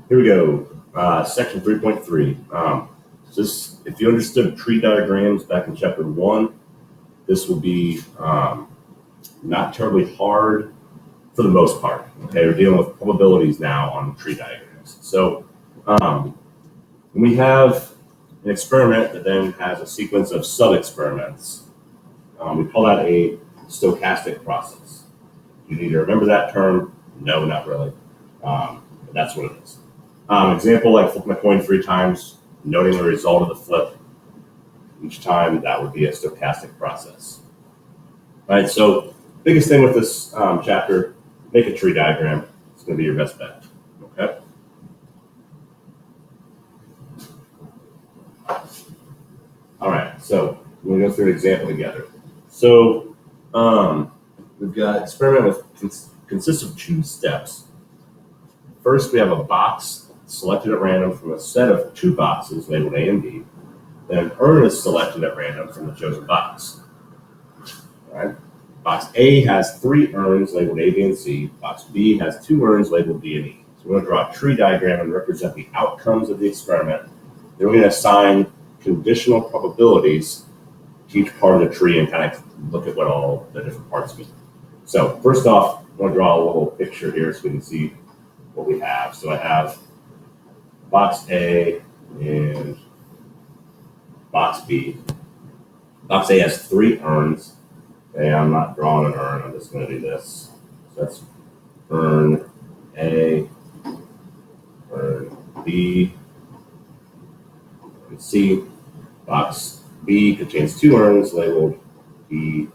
Here we go. Section 3.3. If you understood tree diagrams back in chapter 1, this will be not terribly hard for the most part. Okay, we're dealing with probabilities now on tree diagrams. So we have an experiment that then has a sequence of sub-experiments. We call that a stochastic process. You need to remember that term. No, not really. But that's what it is. Example, like flipping a coin 3 times, noting the result of the flip each time, that would be a stochastic process. All right, so biggest thing with this chapter, make a tree diagram. It's going to be your best bet, okay? All right, so we're going to go through an example together. So we've got experiment with consists of 2 steps. First, we have a box selected at random from a set of 2 boxes labeled A and B. Then an urn is selected at random from the chosen box. All right. Box A has 3 urns labeled A, B, and C. Box B has 2 urns labeled D and E. So we're going to draw a tree diagram and represent the outcomes of the experiment. Then we're going to assign conditional probabilities to each part of the tree and kind of look at what all the different parts mean. So first off, I'm going to draw a little picture here so we can see what we have. So I have box A and box B. Box A has 3 urns. Okay, I'm not drawing an urn, I'm just going to do this. So that's urn A, urn B, and C. Box B contains 2 urns labeled B,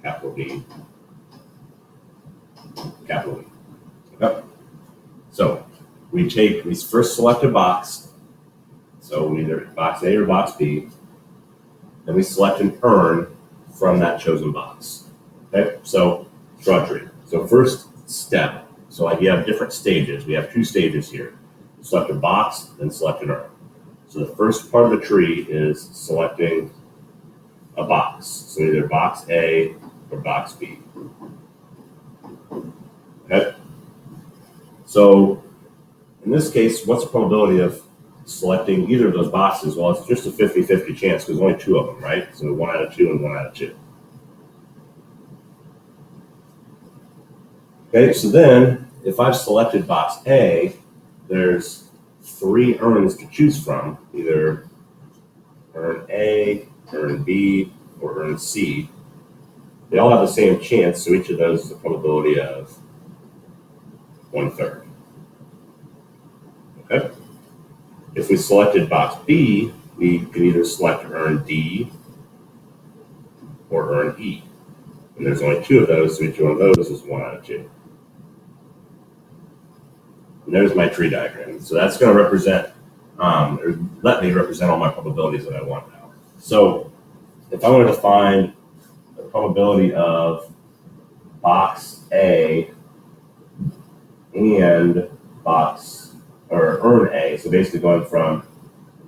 capital B, capital B. Okay. So we first select a box, so either box A or box B, then we select an urn from that chosen box. Okay, so draw a tree. So first step, so like you have different stages. We have 2 stages here. Select a box, then select an urn. So the first part of the tree is selecting a box. So either box A or box B. Okay. So in this case, what's the probability of selecting either of those boxes? Well, it's just a 50-50 chance because there's only 2 of them, right? So 1 out of 2 and 1 out of 2. Okay, so then if I've selected box A, there's 3 urns to choose from, either urn A, urn B, or urn C. They all have the same chance, so each of those is a probability of 1/3. Okay. If we selected box B, we can either select urn D or urn E. And there's only 2 of those, so each one of those is 1 out of 2. And there's my tree diagram. So that's going to represent, or let me represent all my probabilities that I want now. So if I wanted to find the probability of box A and urn A, so basically going from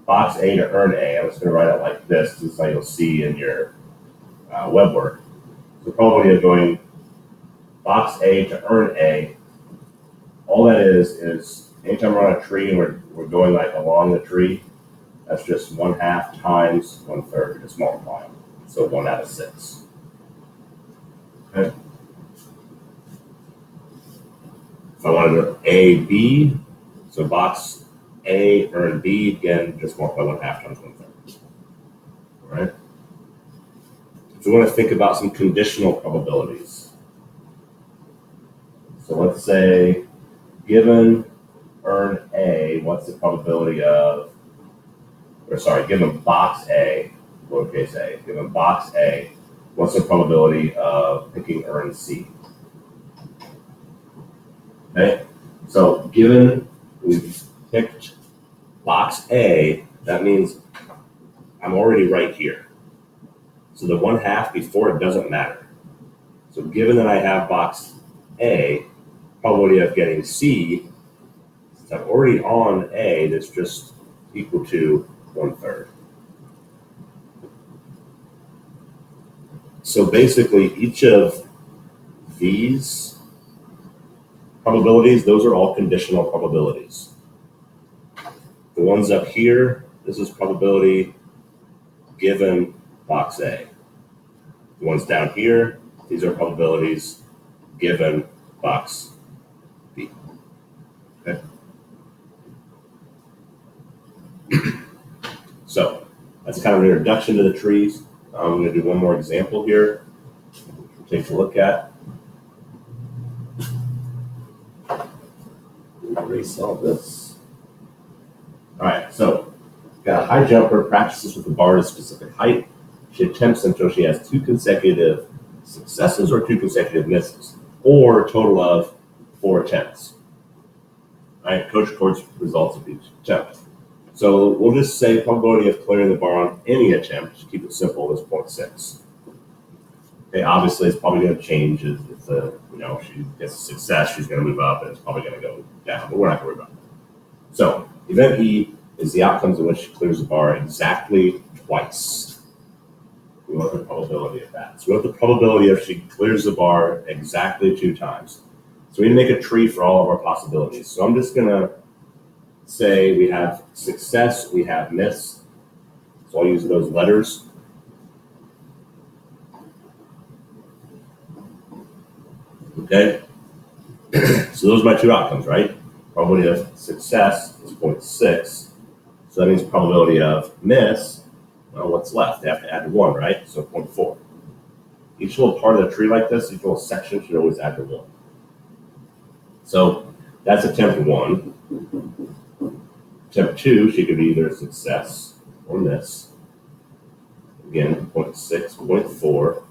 box A to urn A, I'm just going to write it like this. This is how you'll see in your web work. The probability of going box A to urn A, all that is anytime we're on a tree and we're going like along the tree, that's just 1/2 times 1/3, just multiplying. So 1 out of 6. Okay. If I wanted to A, B, so box A, urn B, again, just multiply 1/2 times 1/3. All right. So we want to think about some conditional probabilities. So let's say, given urn A, what's the probability of, given box A, lowercase a, given box A, what's the probability of picking urn C? Okay, so given we've picked box A, that means I'm already right here. So the 1/2 before it doesn't matter. So given that I have box A, probability of getting C, since I'm already on A, that's just equal to 1/3. So basically each of these probabilities, those are all conditional probabilities. The ones up here, this is probability given box A. The ones down here, these are probabilities given box B. Okay. So that's kind of an introduction to the trees. I'm going to do one more example here. Take a look at. Erase all this. All right, so got a high jumper, practices with the bar at a specific height. She attempts until she has 2 consecutive successes or 2 consecutive misses, or a total of 4 attempts. All right, coach records results of each attempt. So we'll just say probability of clearing the bar on any attempt, to keep it simple, is 0.6. Okay, obviously it's probably going to change if she gets a success, she's going to move up, and it's probably going to go down, but we're not going to worry about that. So event E is the outcomes in which she clears the bar exactly twice. We want the probability of that. So we want the probability if she clears the bar exactly 2 times. So we need to make a tree for all of our possibilities. So I'm just going to say we have success, we have miss. So I'll use those letters. Okay. So those are my 2 outcomes, right? Probability of success is 0.6. So that means probability of miss, well, what's left? They have to add 1, right? So 0.4. Each little part of the tree like this, each little section should always add to 1. So that's attempt 1. Attempt 2, she could be either a success or miss. Again, 0.6, 0.4,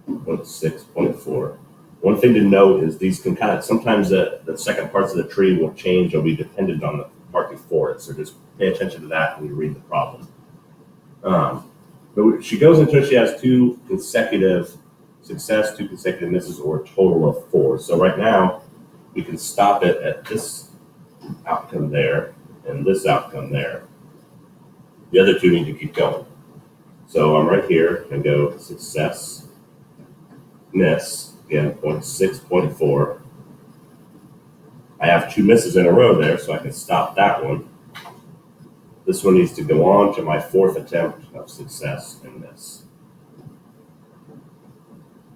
0.6, 0.4. One thing to note is these can kind of, sometimes the second parts of the tree will change or be dependent on the part before it. So just pay attention to that when you read the problem. But she goes until she has 2 consecutive success, 2 consecutive misses, or a total of 4. So right now, we can stop it at this outcome there and this outcome there. The other 2 need to keep going. So I'm right here and go success, miss, again, 0.6, 0.4. I have 2 misses in a row there, so I can stop that one. This one needs to go on to my 4th attempt of success and miss.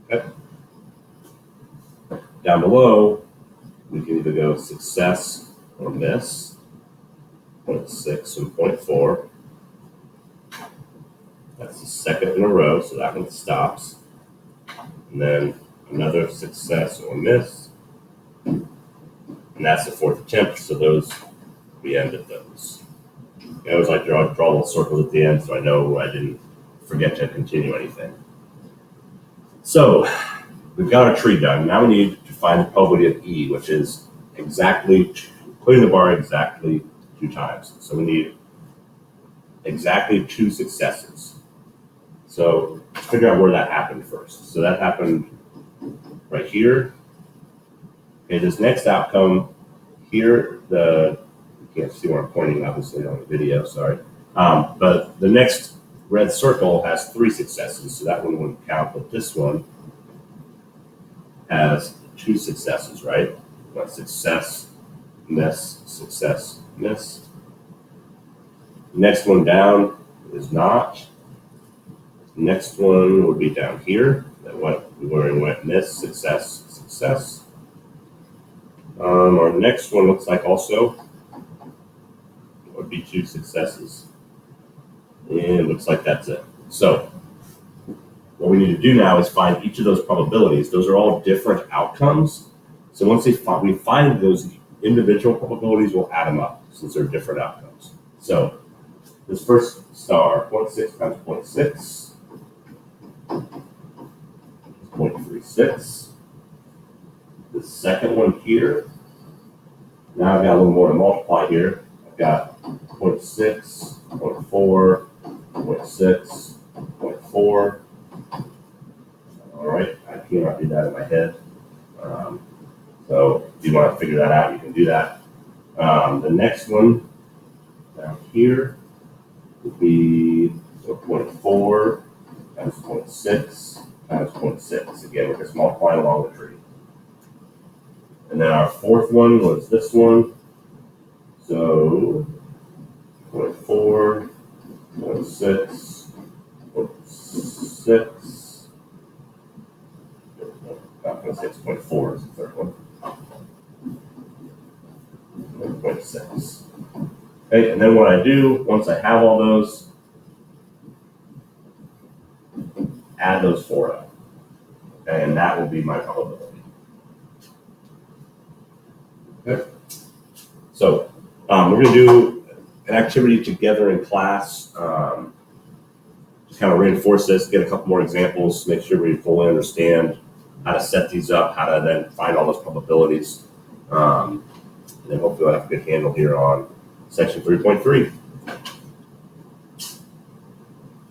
Okay. Down below, we can either go success or miss, 0.6 and 0.4. That's the 2nd in a row, so that one stops. And then another success or miss. And that's the 4th attempt, so those, we end at those. I always like to draw little circles at the end so I know I didn't forget to continue anything. So we've got our tree done. Now we need to find the probability of E, which is exactly clearing the bar exactly 2 times. So we need exactly 2 successes. So let's figure out where that happened first. So that happened right here. Okay, this next outcome here, you can't see where I'm pointing, obviously, on the video, sorry. But the next red circle has 3 successes, so that one wouldn't count, but this one has 2 successes, right? One success, miss, success, miss. The next one down is not. The next one would be down here, where we went miss, success, success. Our next one looks like also would be 2 successes. And it looks like that's it. So what we need to do now is find each of those probabilities. Those are all different outcomes. So once we find those individual probabilities, we'll add them up since they're different outcomes. So this first star, 0.6 times 0.6, 0.36. The second one here, now I've got a little more to multiply here. I've got 0.6, 0.4, 0.6, 0.4. All right, I cannot do that in my head. So if you want to figure that out, you can do that. The next one down here would be 0.4 times 0.6 times 0.6. Again, we're just multiplying along the tree. And then our 4th one was this one. So 0.4, 0.6, 0.6. Not 0.6, 0.4 is the third one. 0.6. Okay, and then what I do, once I have all those, add those four up. Okay, and that will be my probability. Okay. So we're going to do an activity together in class. Just kind of reinforce this, get a couple more examples, make sure we fully understand how to set these up, how to then find all those probabilities. And then hopefully we'll have a good handle here on section 3.3.